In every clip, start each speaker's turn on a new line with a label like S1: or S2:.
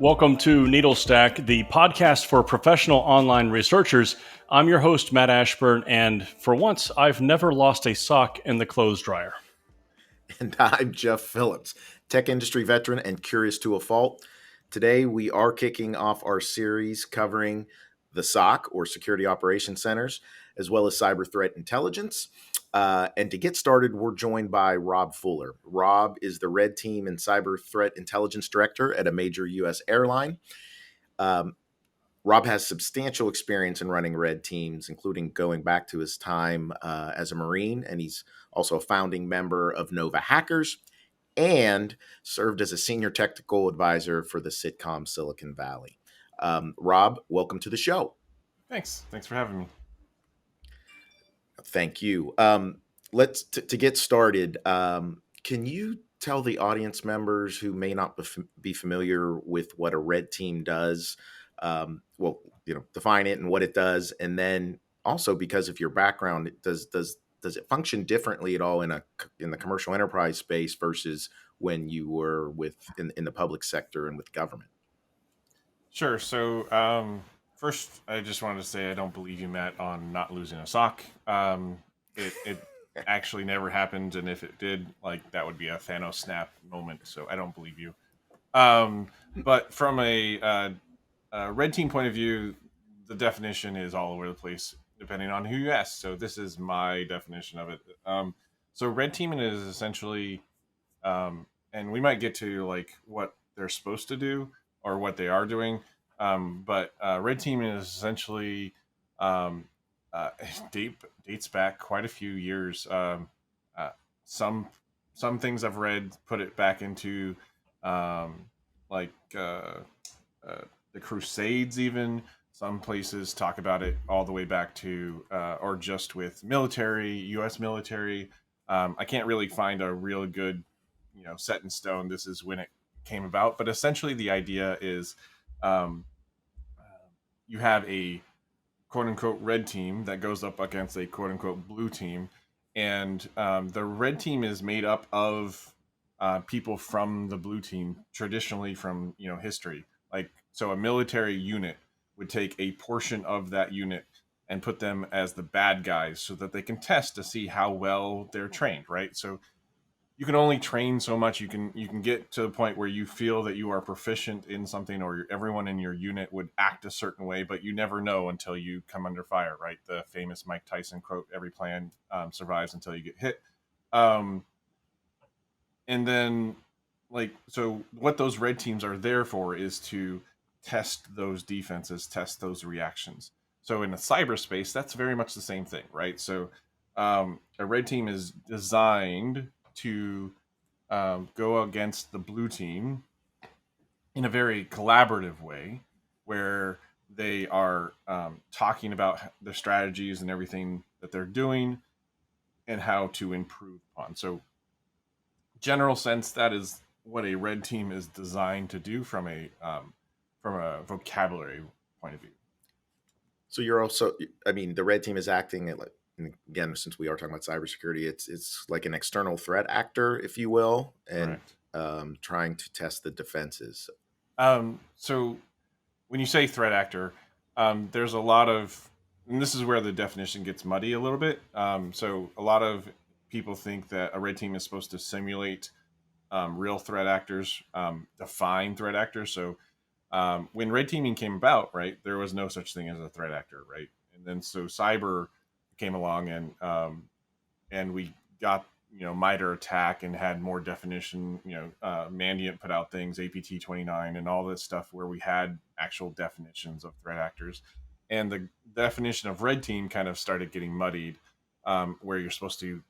S1: Welcome to Needle Stack, the podcast for professional online researchers. I'm your host, Matt Ashburn, and for once, I've never lost a sock in the clothes dryer.
S2: And I'm Jeff Phillips, tech industry veteran and curious to a fault. Today, we are kicking off our series covering the SOC, or Security Operations Centers, as well as cyber threat intelligence. And to get started, we're joined by Rob Fuller. Rob is the Red Team and Cyber Threat Intelligence Director at a major U.S. airline. Rob has substantial experience in running red teams, including going back to his time as a Marine, and he's also a founding member of Nova Hackers and served as a senior technical advisor for the sitcom Silicon Valley. Rob, welcome to the show.
S3: Thanks for having me.
S2: Thank you. Let's to get started. Can you tell the audience members who may not be familiar with what a red team does? Define it and what it does, and then also, because of your background, does it function differently at all in the commercial enterprise space versus when you were in the public sector and with government?
S3: Sure. So first, I just wanted to say I don't believe you, Matt, on not losing a sock. It actually never happened, and if it did, that would be a Thanos snap moment. So I don't believe you. But from a red team point of view, the definition is all over the place depending on who you ask. So this is my definition of it. So red teaming is essentially, and we might get to what they're supposed to do or what they are doing. But red teaming is essentially dates back quite a few years. Some things I've read put it back into the Crusades. Even some places talk about it all the way back to or just with military, U.S. military. I can't really find a real good set in stone this is when it came about, but essentially the idea is you have a quote unquote red team that goes up against a quote unquote blue team, and the red team is made up of people from the blue team, traditionally from history. So a military unit would take a portion of that unit and put them as the bad guys so that they can test to see how well they're trained, right? So you can only train so much. You can get to the point where you feel that you are proficient in something, or everyone in your unit would act a certain way, but you never know until you come under fire, right? The famous Mike Tyson quote, "Every plan survives until you get hit." And then so what those red teams are there for is to test those defenses, test those reactions. So in the cyberspace, that's very much the same thing, right? So a red team is designed to go against the blue team in a very collaborative way, where they are talking about the strategies and everything that they're doing and how to improve upon. So general sense, that is what a red team is designed to do from a vocabulary point of view.
S2: So you're also, the red team is acting at, and again, since we are talking about cybersecurity, it's like an external threat actor, if you will, and trying to test the defenses.
S3: So when you say threat actor, there's a lot of, and this is where the definition gets muddy a little bit. So a lot of people think that a red team is supposed to simulate real threat actors, define threat actors. So when red teaming came about, right, there was no such thing as a threat actor, right? And then so cyber came along, and we got MITRE ATT&CK and had more definition. Mandiant put out things, APT29 and all this stuff, where we had actual definitions of threat actors, and the definition of red team kind of started getting muddied, where you're supposed to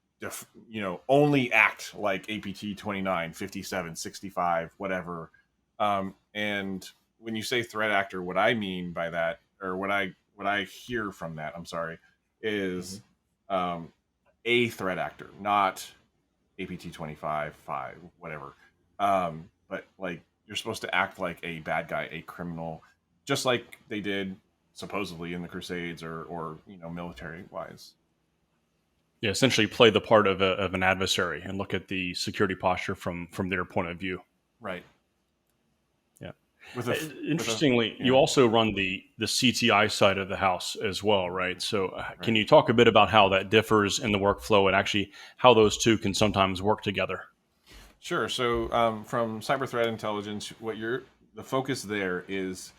S3: only act like APT 29, 57, 65, whatever. And when you say threat actor, what I mean by that, or what I hear from that, I'm sorry, is a threat actor, not APT 25, 5, whatever. But you're supposed to act like a bad guy, a criminal, just like they did supposedly in the Crusades or military wise.
S1: Yeah, essentially play the part of an adversary and look at the security posture from their point of view.
S3: Right.
S1: Yeah.
S3: with a
S1: Interestingly, you also run the CTI side of the house as well, right? So can
S3: Right.
S1: you talk a bit about how that differs in the workflow and actually how those two can sometimes work together?
S3: Sure. So from cyber threat intelligence, the focus there is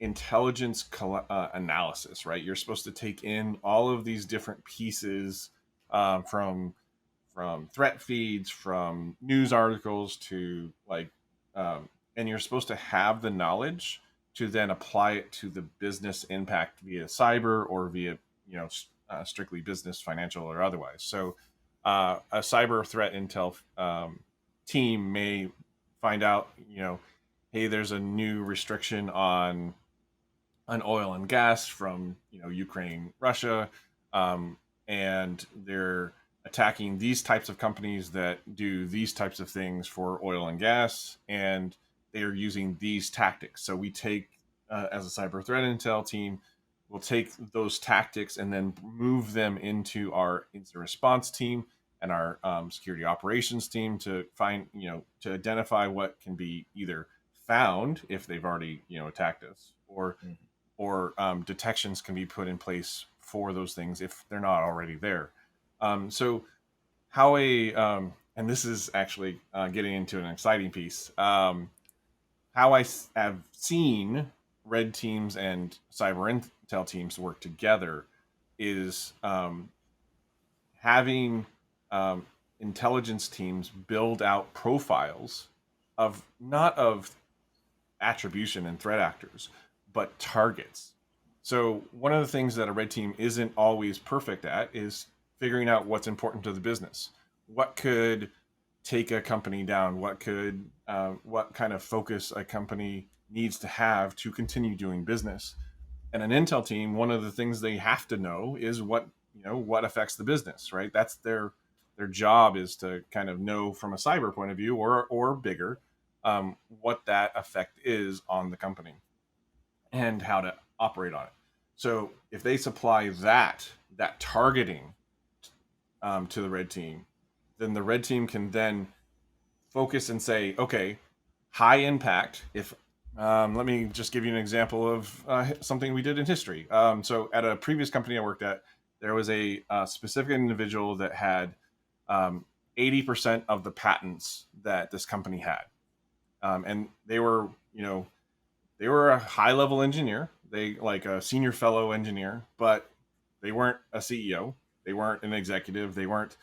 S3: intelligence analysis, right? You're supposed to take in all of these different pieces from threat feeds, from news articles to and you're supposed to have the knowledge to then apply it to the business impact via cyber or via strictly business, financial, or otherwise. So a cyber threat intel team may find out, hey, there's a new restriction on oil and gas from Ukraine, Russia, and they're attacking these types of companies that do these types of things for oil and gas, and they are using these tactics. So we take, as a cyber threat intel team, we'll take those tactics and then move them into our incident response team and our security operations team to find, to identify what can be either found if they've already, attacked us, or detections can be put in place for those things if they're not already there. So how and this is actually getting into an exciting piece. How have seen red teams and cyber intel teams work together is having intelligence teams build out profiles of not of attribution and threat actors, but targets. So one of the things that a red team isn't always perfect at is figuring out what's important to the business. What could take a company down? What kind of focus a company needs to have to continue doing business? And an intel team, one of the things they have to know is what affects the business, right? That's their job, is to kind of know from a cyber point of view or bigger, what that effect is on the company and how to operate on it. So if they supply that targeting to the red team, then the red team can then focus and say, okay, high impact. If let me just give you an example of something we did in history. So at a previous company I worked at, there was a specific individual that had 80% of the patents that this company had, and they were a high level engineer. They like a senior fellow engineer, but they weren't a CEO. They weren't an executive. They weren't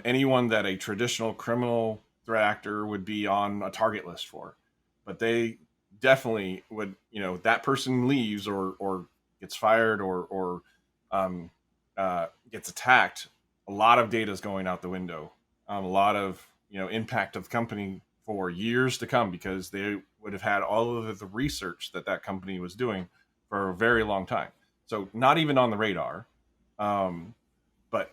S3: anyone that a traditional criminal threat actor would be on a target list for. But they definitely would, that person leaves or gets fired or gets attacked. A lot of data is going out the window. A lot of, impact of the company for years to come, because they would have had all of the research that company was doing for a very long time. So not even on the radar. But,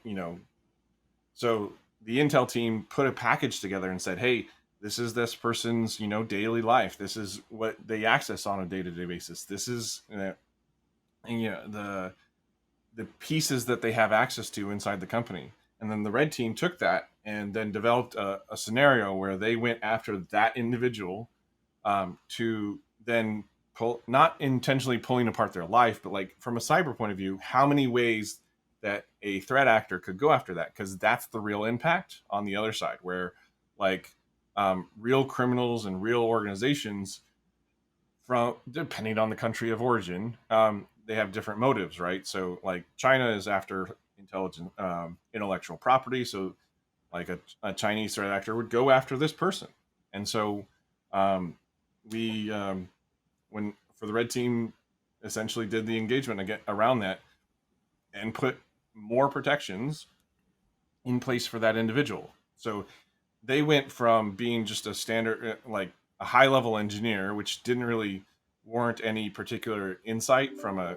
S3: so the Intel team put a package together and said, hey, this is this person's, daily life. This is what they access on a day-to-day basis. This is, the pieces that they have access to inside the company. And then the red team took that and then developed a scenario where they went after that individual to then pull, not intentionally pulling apart their life, but like from a cyber point of view, how many ways that a threat actor could go after that, because that's the real impact on the other side, where like real criminals and real organizations, from depending on the country of origin, they have different motives, right? So like China is after intellectual property, so like a Chinese threat actor would go after this person. And so we when for the red team essentially did the engagement again around that and put more protections in place for that individual. So they went from being just a standard, like a high level engineer, which didn't really warrant any particular insight from an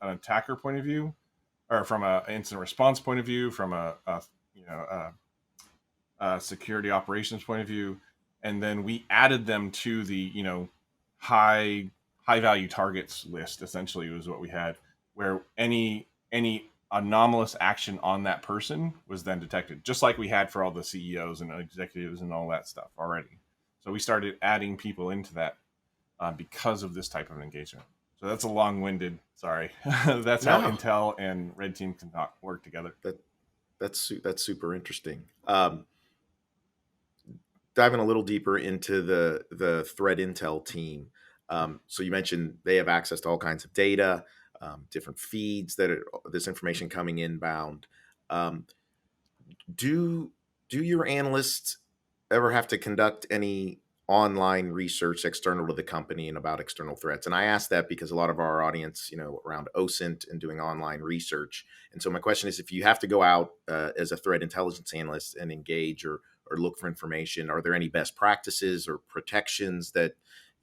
S3: attacker point of view, or from an incident response point of view, from a security operations point of view, and then we added them to the high value targets list. Essentially, was what we had, where any anomalous action on that person was then detected, just like we had for all the CEOs and executives and all that stuff already. So we started adding people into that because of this type of engagement. So that's a long-winded. Sorry, that's how
S2: No,
S3: Intel and Red Team can work together.
S2: that's super interesting. Diving a little deeper into the threat intel team. So you mentioned they have access to all kinds of data, different feeds that are this information coming inbound. Um, do do your analysts ever have to conduct any online research external to the company and about external threats? And I ask that because a lot of our audience, around OSINT and doing online research. And so my question is, if you have to go out as a threat intelligence analyst and engage or look for information, are there any best practices or protections that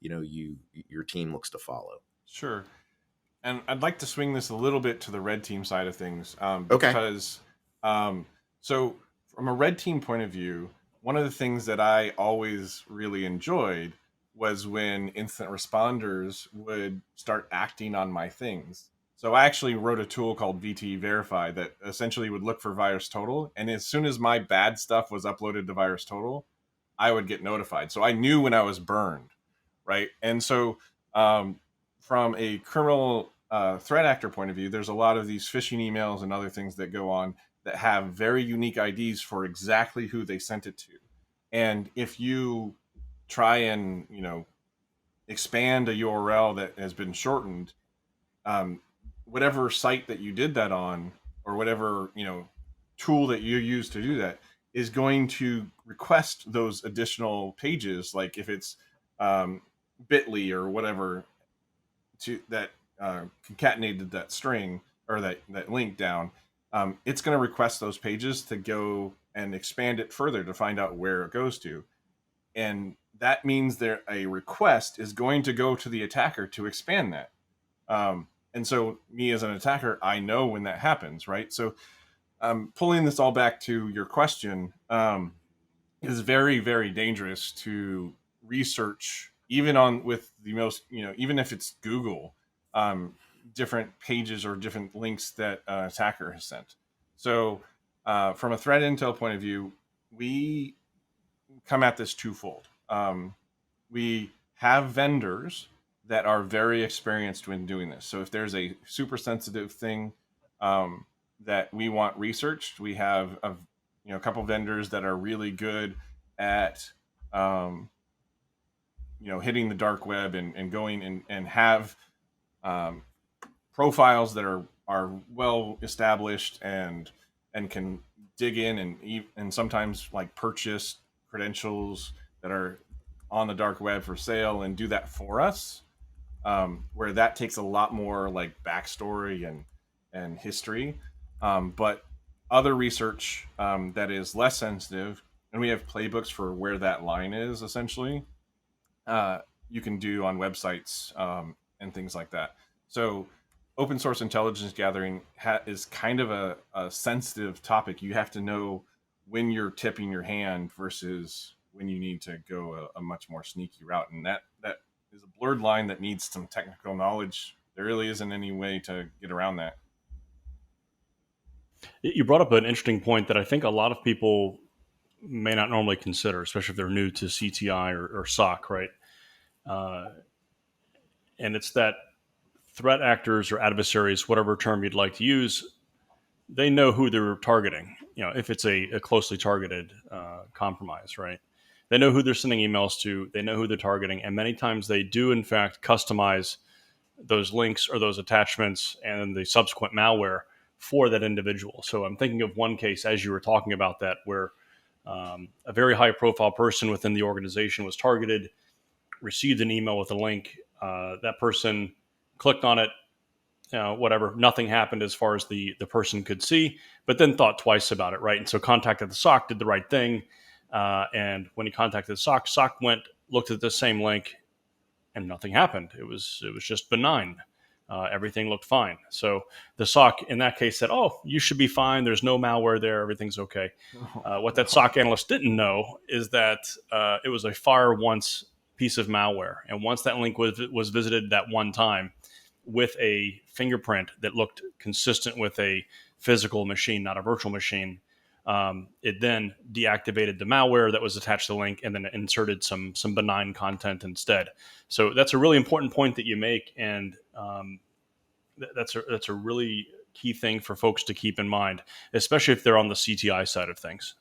S2: your team looks to follow?
S3: Sure. And I'd like to swing this a little bit to the Red Team side of things,
S2: Okay.
S3: because so from a Red Team point of view, one of the things that I always really enjoyed was when instant responders would start acting on my things. So I actually wrote a tool called VT Verify that essentially would look for Virus Total, and as soon as my bad stuff was uploaded to Virus Total, I would get notified. So I knew when I was burned, right? And so from a criminal threat actor point of view, there's a lot of these phishing emails and other things that go on that have very unique IDs for exactly who they sent it to. And if you try and expand a URL that has been shortened, whatever site that you did that on, or whatever tool that you use to do that, is going to request those additional pages. Like if it's Bitly or whatever to that concatenated that string or that link down, it's going to request those pages to go and expand it further to find out where it goes to. And that means there a request is going to go to the attacker to expand that. And so me as an attacker, I know when that happens, right? So pulling this all back to your question, is very, very dangerous to research, even on with the most, even if it's Google, different pages or different links that an attacker has sent. So from a threat intel point of view, we come at this twofold. We have vendors that are very experienced when doing this. So if there's a super sensitive thing that we want researched, we have a couple vendors that are really good at hitting the dark web and going and have profiles that are well established and can dig in and sometimes like purchase credentials that are on the dark web for sale and do that for us, where that takes a lot more like backstory and history, but other research that is less sensitive, and we have playbooks for where that line is essentially, you can do on websites and things like that. So open source intelligence gathering is kind of a sensitive topic. You have to know when you're tipping your hand versus when you need to go a much more sneaky route. And that is a blurred line that needs some technical knowledge. There really isn't any way to get around that.
S1: You brought up an interesting point that I think a lot of people may not normally consider, especially if they're new to CTI or SOC, right? And it's that threat actors or adversaries, whatever term you'd like to use, they know who they're targeting. If it's a closely targeted compromise, right? They know who they're sending emails to. They know who they're targeting, and many times they do, in fact, customize those links or those attachments and the subsequent malware for that individual. So I'm thinking of one case as you were talking about that, where a very high-profile person within the organization was targeted, received an email with a link. That person clicked on it, whatever, nothing happened as far as the person could see, but then thought twice about it, right? And so contacted the SOC, did the right thing. And when he contacted the SOC went, looked at the same link, and nothing happened. It was just benign. Everything looked fine. So the SOC in that case said, "Oh, you should be fine. There's no malware there. Everything's okay." What that SOC analyst didn't know is that it was a fire once piece of malware, and once that link was visited that one time with a fingerprint that looked consistent with a physical machine, not a virtual machine, It then deactivated the malware that was attached to the link, and then it inserted some benign content instead. So that's a really important point that you make, and that's a really key thing for folks to keep in mind, especially if they're on the CTI side of things.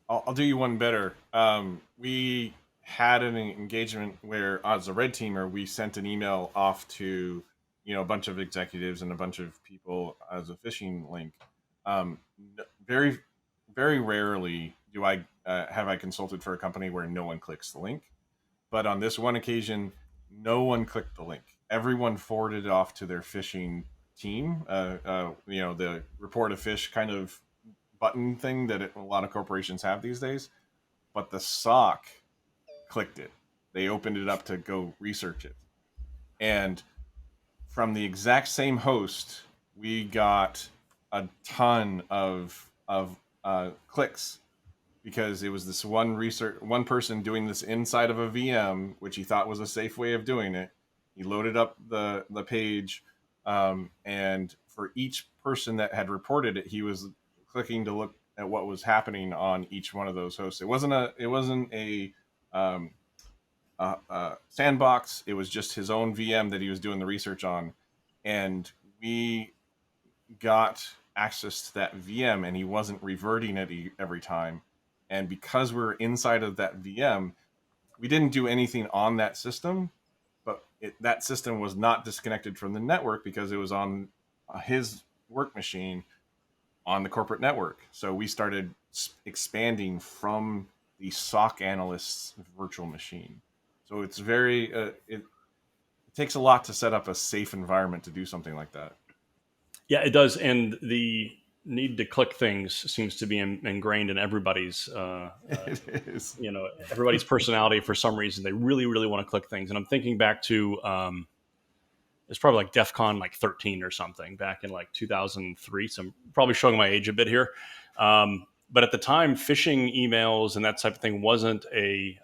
S3: I'll do you one better. We had an engagement where, as a red teamer, we sent an email off to a bunch of executives and a bunch of people as a phishing link. Very, very rarely do I have I consulted for a company where no one clicks the link, but on this one occasion, no one clicked the link. Everyone forwarded it off to their phishing team. The report a phish kind of button thing that a lot of corporations have these days, but the SOC clicked it. They opened it up to go research it, and from the exact same host, we got a ton of clicks because it was this one person doing this inside of a VM, which he thought was a safe way of doing it. He loaded up the page, and for each person that had reported it, he was clicking to look at what was happening on each one of those hosts. It wasn't a sandbox. It was just his own VM that he was doing the research on, and we got access to that VM, and he wasn't reverting it every time. And because we're inside of that VM, we didn't do anything on that system, but that system was not disconnected from the network because it was on his work machine on the corporate network. So we started expanding from the SOC analyst's virtual machine. So it's very, it takes a lot to set up a safe environment to do something like that.
S1: Yeah, it does. And the need to click things seems to be ingrained in everybody's,
S3: It is.
S1: everybody's personality. For some reason, they really, really want to click things. And I'm thinking back to, it's probably like DEF CON 13 or something back in 2003. So I'm probably showing my age a bit here. But at the time, phishing emails and that type of thing wasn't a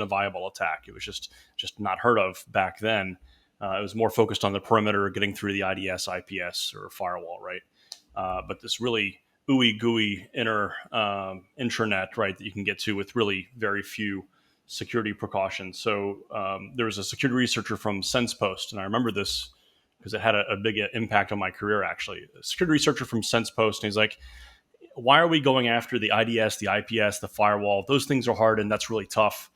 S1: viable attack. It was just not heard of back then. It was more focused on the perimeter, getting through the IDS, IPS, or firewall, right? But this really ooey gooey intranet, right, that you can get to with really very few security precautions. So there was a security researcher from SensePost, and I remember this because it had a big impact on my career, actually. A security researcher from SensePost, and he's like, why are we going after the IDS, the IPS, the firewall? Those things are hard and that's really tough.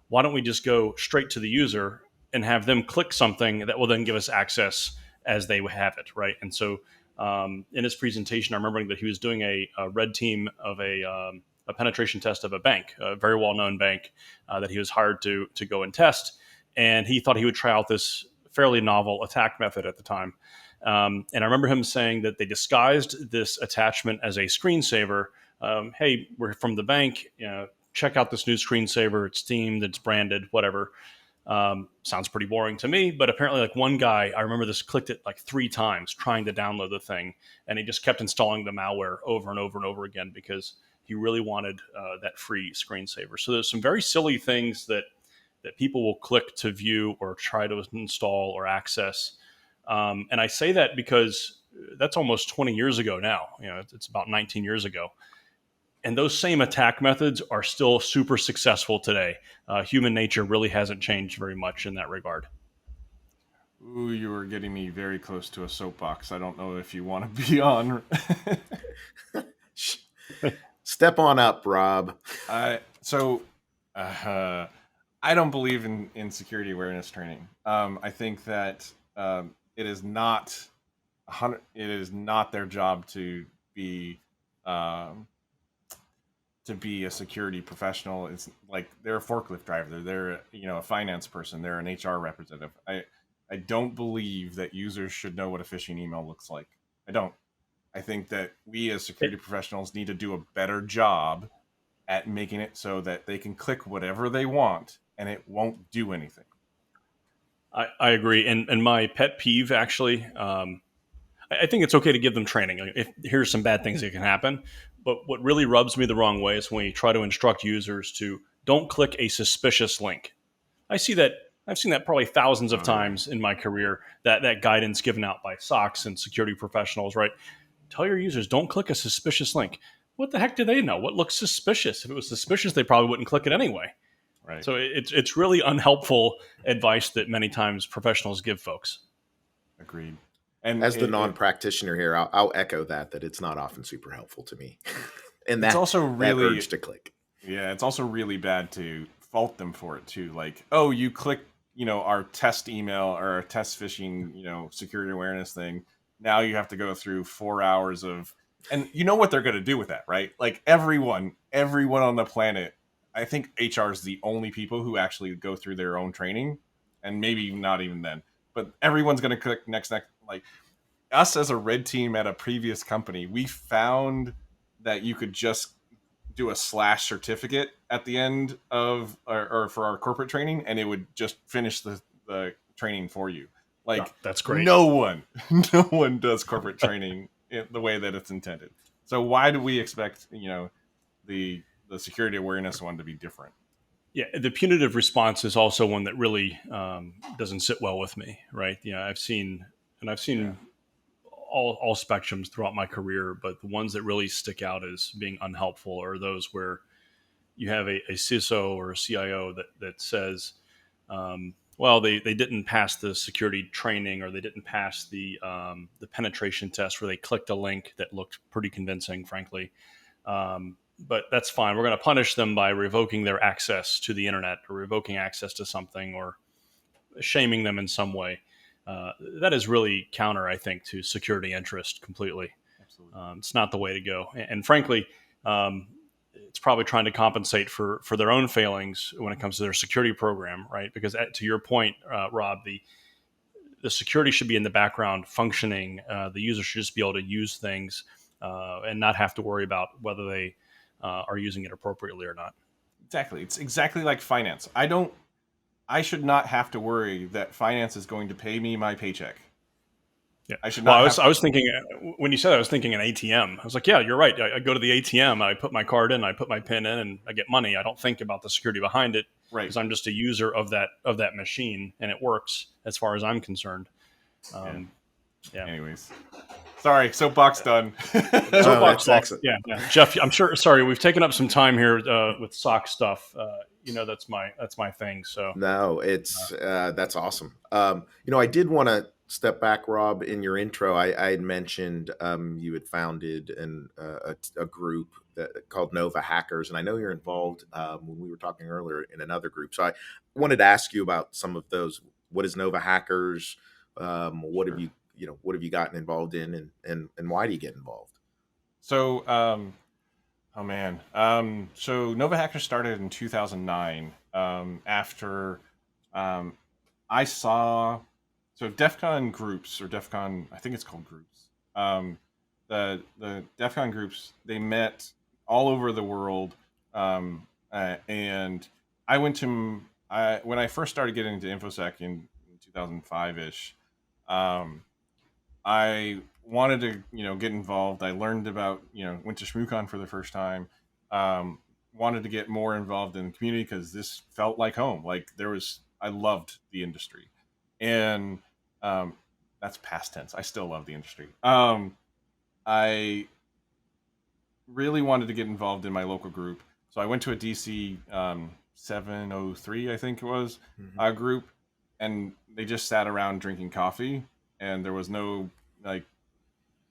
S1: Why don't we just go straight to the user and have them click something that will then give us access as they have it, right? And so in his presentation, I'm remembering that he was doing a red team of a penetration test of a bank, a very well-known bank that he was hired to go and test. And he thought he would try out this fairly novel attack method at the time. And I remember him saying that they disguised this attachment as a screensaver. Hey, we're from the bank. Check out this new screensaver. It's themed, it's branded, whatever. Sounds pretty boring to me, but apparently one guy, I remember this, clicked it 3 times trying to download the thing, and he just kept installing the malware over and over and over again because he really wanted that free screensaver. So there's some very silly things that people will click to view or try to install or access. And I say that because that's almost 20 years ago now. It's about 19 years ago. And those same attack methods are still super successful today. Human nature really hasn't changed very much in that regard.
S3: Ooh, you were getting me very close to a soapbox. I don't know if you want to be on.
S2: Step on up, Rob.
S3: I don't believe in security awareness training. I think that it is not their job to be a security professional. It's like they're a forklift driver, they're a finance person, they're an HR representative. I don't believe that users should know what a phishing email looks like. I don't. I think that we as security professionals need to do a better job at making it so that they can click whatever they want and it won't do anything.
S1: I agree. And my pet peeve, actually, I think it's okay to give them training. Here's some bad things that can happen. But what really rubs me the wrong way is when you try to instruct users to don't click a suspicious link. I've seen that probably thousands of times in my career, that guidance given out by SOCs and security professionals, right? Tell your users, don't click a suspicious link. what the heck do they know? What looks suspicious? If it was suspicious, they probably wouldn't click it anyway.
S3: Right.
S1: So it's really unhelpful advice that many times professionals give folks.
S3: Agreed. And
S2: As the non-practitioner here, I'll echo that it's not often super helpful to me. And
S3: it's
S2: that
S3: also
S2: that
S3: really,
S2: urge to click.
S3: yeah, it's also really bad to fault them for it too. Like, oh, you click, our test email or our test phishing, security awareness thing. Now you have to go through 4 hours of, and you know what they're going to do with that, right? Like everyone on the planet, I think HR is the only people who actually go through their own training, and maybe not even then. But everyone's going to click next. Like us as a red team at a previous company, we found that you could just do a slash certificate at the end of or for our corporate training, and it would just finish the training for you. Like
S1: That's great.
S3: no one does corporate training in the way that it's intended. So why do we expect the security awareness one to be different?
S1: Yeah, the punitive response is also one that really doesn't sit well with me, right? I've seen
S3: Yeah.
S1: all spectrums throughout my career, but the ones that really stick out as being unhelpful are those where you have a CISO or a CIO that says, well, they didn't pass the security training, or they didn't pass the penetration test, where they clicked a link that looked pretty convincing, frankly. But that's fine. We're going to punish them by revoking their access to the internet, or revoking access to something, or shaming them in some way. That is really counter, I think, to security interest completely.
S3: Absolutely.
S1: It's not the way to go. And frankly, it's probably trying to compensate for their own failings when it comes to their security program, right? Because to your point, Rob, the security should be in the background functioning. The user should just be able to use things and not have to worry about whether they are using it appropriately or not.
S3: Exactly. It's exactly like finance. I should not have to worry that finance is going to pay me my paycheck.
S1: Yeah.
S3: I should
S1: Well,
S3: not
S1: I was thinking, when you said that, I was thinking an ATM. I was like, yeah, you're right. I go to the ATM, I put my card in, I put my PIN in, and I get money. I don't think about the security behind it,
S3: right.
S1: because I'm just a user of that machine, and it works as far as I'm concerned. Yeah.
S3: Anyways, sorry, soapbox done.
S1: Soapbox
S2: That's
S1: off.
S2: excellent.
S1: Yeah, Jeff, I'm sure. Sorry, we've taken up some time here with SOC stuff. That's my thing. So
S2: No, it's that's awesome. I did want to step back, Rob. In your intro, I had mentioned you had founded a group called Nova Hackers, and I know you're involved when we were talking earlier in another group. So I wanted to ask you about some of those. What is Nova Hackers? What
S3: Sure.
S2: have what have you gotten involved in, and why do you get involved?
S3: So, oh man, so Nova Hackers started in 2009 after I saw DEF CON groups, or DEF CON, I think it's called groups. The DEF CON groups, they met all over the world, and I went to when I first started getting into InfoSec in 2005 ish. I wanted to, get involved. I learned about, went to ShmooCon for the first time. Wanted to get more involved in the community because this felt like home. Like I loved the industry, and that's past tense. I still love the industry. I really wanted to get involved in my local group, so I went to a DC 703, I think it was, group, and they just sat around drinking coffee, and there was no like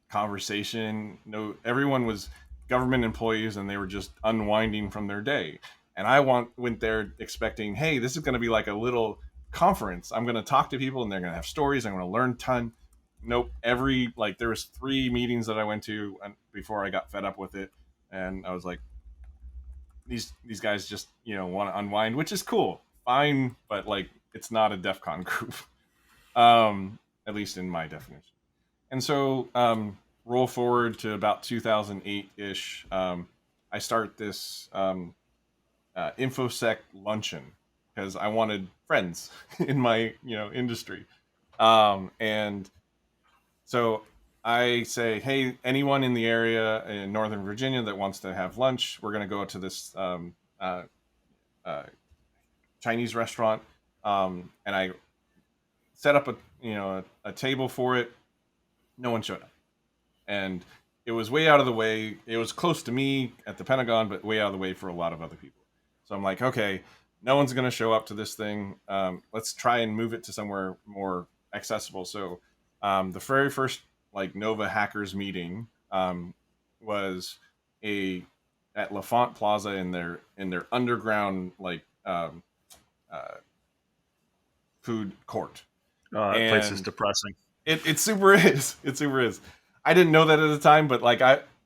S3: conversation. No, everyone was government employees, and they were just unwinding from their day. And I went there expecting, hey, this is going to be like a little conference. I'm going to talk to people, and they're going to have stories. I'm going to learn a ton. Nope. There was 3 meetings that I went to before I got fed up with it, and I was like, these guys just want to unwind, which is cool, fine, but like it's not a DEF CON group, at least in my definition. And so roll forward to about 2008 ish. I start this InfoSec luncheon because I wanted friends in my industry, and so I say, hey, anyone in the area in Northern Virginia that wants to have lunch, we're going to go to this Chinese restaurant, and I set up a table for it. No one showed up, and it was way out of the way. It was close to me at the Pentagon, but way out of the way for a lot of other people. So I'm like, okay, no one's going to show up to this thing. Let's try and move it to somewhere more accessible. So the very first like Nova hackers meeting was a at LaFont Plaza in their underground like uh, food court,
S1: That place is
S3: and
S1: depressing.
S3: it super is. It super is. I didn't know that at the time, but like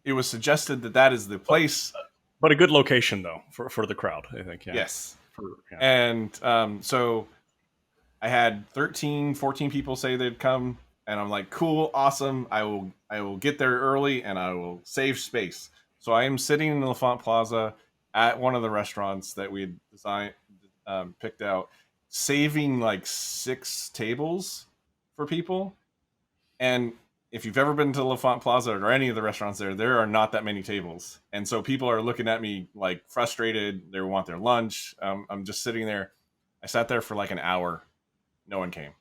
S3: it was suggested that that is the place.
S1: But a good location though for the crowd, I think. Yeah.
S3: Yes,
S1: Yeah.
S3: and so I had 13, 14 people say they'd come, and I'm like, cool, awesome. I will get there early, and I will save space. So I am sitting in the LaFont Plaza at one of the restaurants that we had designed, picked out, saving like 6 tables for people. And if you've ever been to LaFont Plaza or any of the restaurants there are not that many tables. And so people are looking at me like frustrated. They want their lunch. I'm just sitting there. I sat there for like an hour. No one came.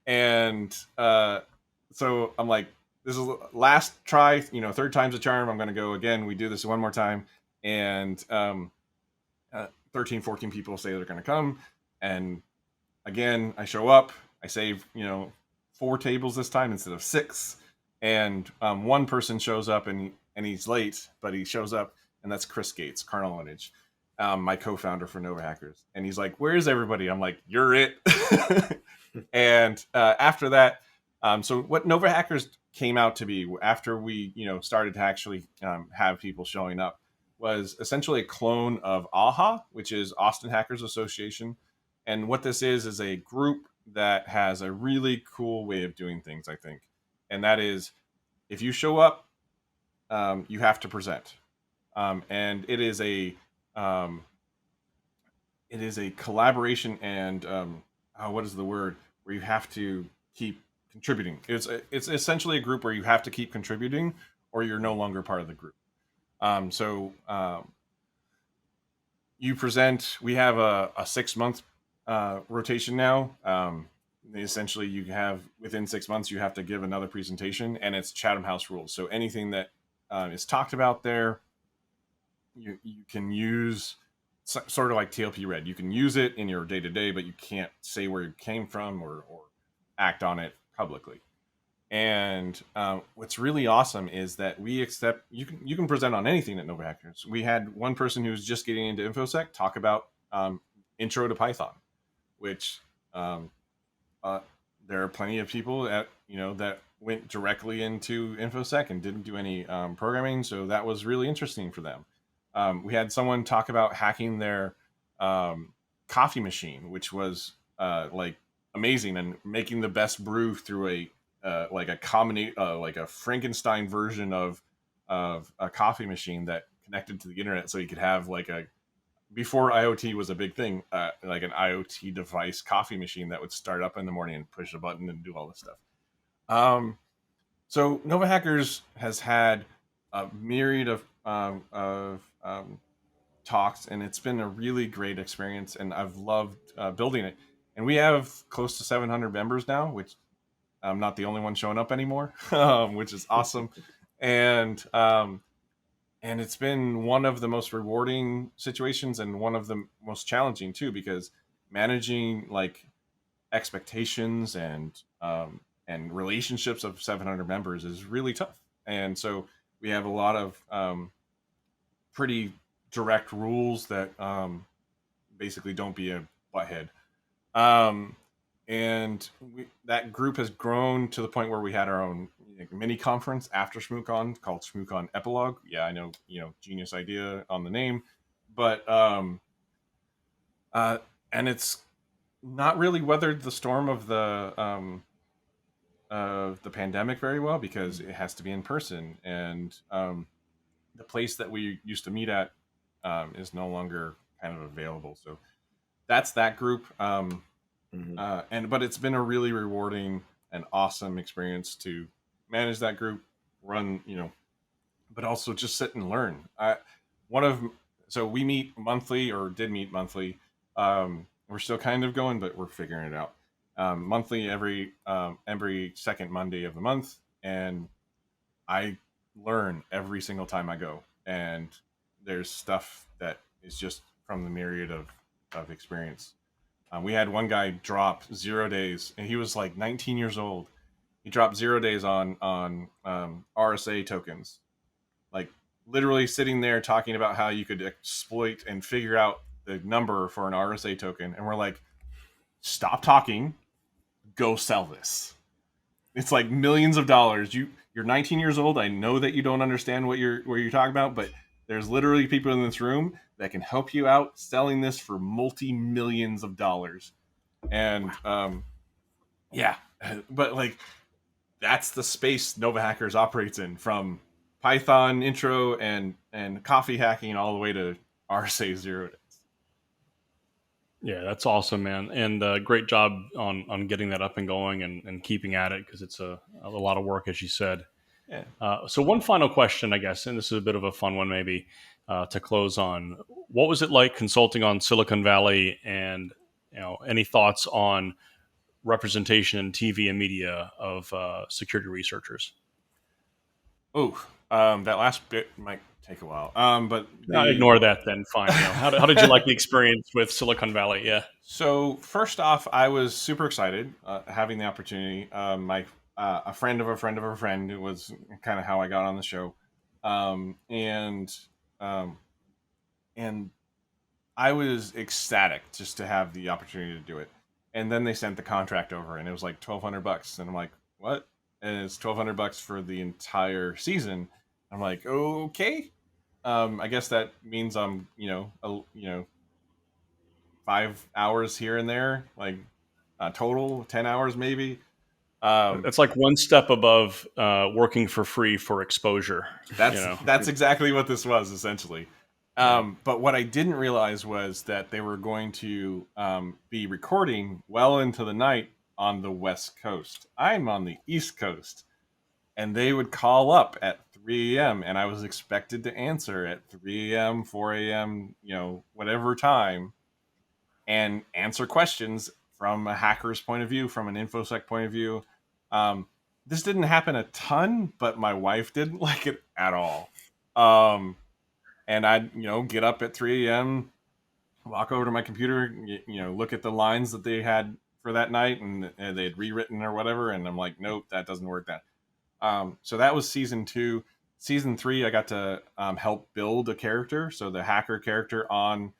S3: And so I'm like, this is last try, third time's a charm. I'm going to go again. We do this one more time. And 13, 14 people say they're going to come. And again, I show up. I save, 4 tables this time instead of 6. And one person shows up and he's late, but he shows up, and that's Chris Gates, Carnal Lineage, my co-founder for Nova Hackers. And he's like, "Where's everybody?" I'm like, "You're it." And after that, so what Nova Hackers came out to be after we, started to actually have people showing up was essentially a clone of AHA, which is Austin Hackers Association. And what this is a group that has a really cool way of doing things, I think. And that is, if you show up, you have to present. And it is a collaboration and what is the word, where you have to keep contributing. It's essentially a group where you have to keep contributing, or you're no longer part of the group. So you present. We have a 6-month rotation now. Essentially, you have within 6 months you have to give another presentation, and it's Chatham House rules. So anything that is talked about there, you can use. Sort of like TLP Red. You can use it in your day to day, but you can't say where it came from or act on it publicly. And what's really awesome is that we accept you can present on anything at Nova Hackers. We had one person who was just getting into InfoSec talk about intro to Python, which there are plenty of people that went directly into InfoSec and didn't do any programming, so that was really interesting for them. We had someone talk about hacking their coffee machine, which was like amazing, and making the best brew through a like a Frankenstein version of a coffee machine that connected to the internet, so you could have like before IoT was a big thing, like an IoT device coffee machine that would start up in the morning and push a button and do all this stuff. So Nova Hackers has had a myriad of talks, and it's been a really great experience, and I've loved building it. And we have close to 700 members now, which I'm not the only one showing up anymore, which is awesome. And it's been one of the most rewarding situations and one of the most challenging too, because managing like expectations and relationships of 700 members is really tough. And so we have a lot of pretty direct rules that basically don't be a butthead. And that group has grown to the point where we had our own mini conference after ShmooCon called ShmooCon Epilogue. Yeah, I know, genius idea on the name, but and it's not really weathered the storm of the pandemic very well, because it has to be in person, and the place that we used to meet at is no longer kind of available. So that's that group. But it's been a really rewarding and awesome experience to manage that group, run, but also just sit and learn. So we meet monthly, or did meet monthly. We're still kind of going, but we're figuring it out. Monthly, every second Monday of the month, and I learn every single time I go, and there's stuff that is just from the myriad of experience. We had one guy drop 0 days, and he was like 19 years old. He dropped 0 days on RSA tokens, like literally sitting there talking about how you could exploit and figure out the number for an RSA token, and we're like, stop talking, go sell this. It's like millions of dollars. You're 19 years old. I know that you don't understand what you're talking about, but there's literally people in this room that can help you out selling this for multi-millions of dollars. And yeah, but like that's the space Nova Hackers operates in, from Python intro and coffee hacking all the way to RSA 0 days.
S1: Yeah, that's awesome, man, and great job on getting that up and going and keeping at it, because it's a lot of work, as you said.
S3: Yeah.
S1: So one final question, I guess, and this is a bit of a fun one, maybe to close on. What was it like consulting on Silicon Valley, and any thoughts on representation in TV and media of security researchers?
S3: Oh, that last bit might take a while. But
S1: ignore that then. Fine. How did you like the experience with Silicon Valley? Yeah.
S3: So first off, I was super excited having the opportunity. My a friend of a friend of a friend was kind of how I got on the show, and I was ecstatic just to have the opportunity to do it. And then they sent the contract over, and it was like $1,200, and I'm like, what? And it's $1,200 for the entire season. I'm like, okay. I guess that means I'm 5 hours here and there, like total 10 hours maybe.
S1: That's like one step above working for free for exposure.
S3: That's exactly what this was, essentially. But what I didn't realize was that they were going to be recording well into the night on the West Coast. I'm on the East Coast, and they would call up at 3 a.m. and I was expected to answer at 3 a.m., 4 a.m., whatever time, and answer questions from a hacker's point of view, from an InfoSec point of view. This didn't happen a ton, but my wife didn't like it at all. And I'd, get up at 3 a.m., walk over to my computer, look at the lines that they had for that night, and they had rewritten or whatever. And I'm like, nope, that doesn't work. So that was season 2. Season 3, I got to help build a character. So the hacker character on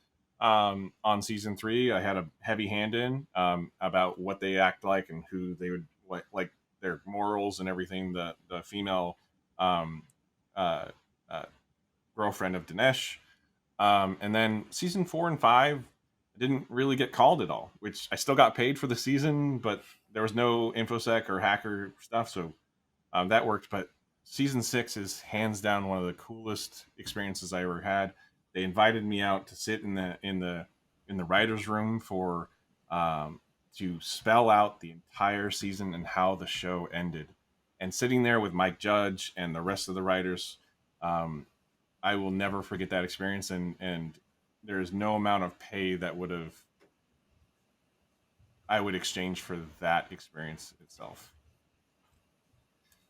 S3: season 3, I had a heavy hand in about what they act like and who they would like their morals and everything. The female girlfriend of Dinesh. And then season 4 and 5 didn't really get called at all, which I still got paid for the season, but there was no InfoSec or hacker stuff. So that worked. But season 6 is hands down one of the coolest experiences I ever had. They invited me out to sit in the writer's room for to spell out the entire season and how the show ended. And sitting there with Mike Judge and the rest of the writers, I will never forget that experience, and there is no amount of pay that I would exchange for that experience itself.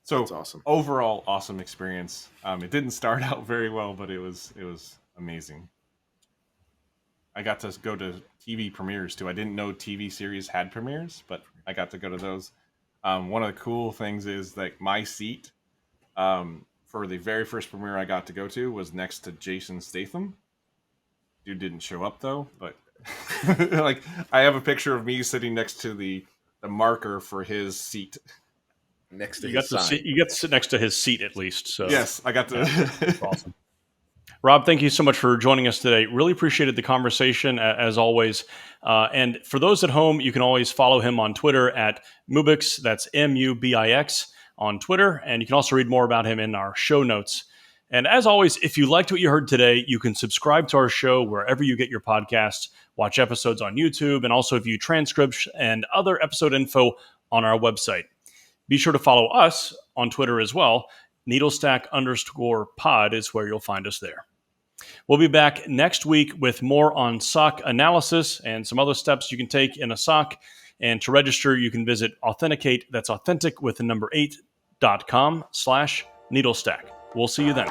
S3: So
S2: that's awesome.
S3: Overall, awesome experience. It didn't start out very well, but it was amazing. I got to go to TV premieres too. I didn't know TV series had premieres, but I got to go to those. One of the cool things is like my seat for the very first premiere I got to go to was next to Jason Statham. Dude didn't show up though, but like I have a picture of me sitting next to the marker for his seat.
S2: Next to
S1: you
S2: his sign.
S1: You got to sit next to his seat at least. So
S3: yes, I got to.
S1: That's awesome. Rob, thank you so much for joining us today. Really appreciated the conversation, as always. And for those at home, you can always follow him on Twitter at Mubix. That's MUBIX on Twitter. And you can also read more about him in our show notes. And as always, if you liked what you heard today, you can subscribe to our show wherever you get your podcasts, watch episodes on YouTube, and also view transcripts and other episode info on our website. Be sure to follow us on Twitter as well. Needlestack_pod is where you'll find us there. We'll be back next week with more on SOC analysis and some other steps you can take in a SOC. And to register, you can visit Authenticate, that's authentic with the number 8.com/Needlestack. We'll see you then.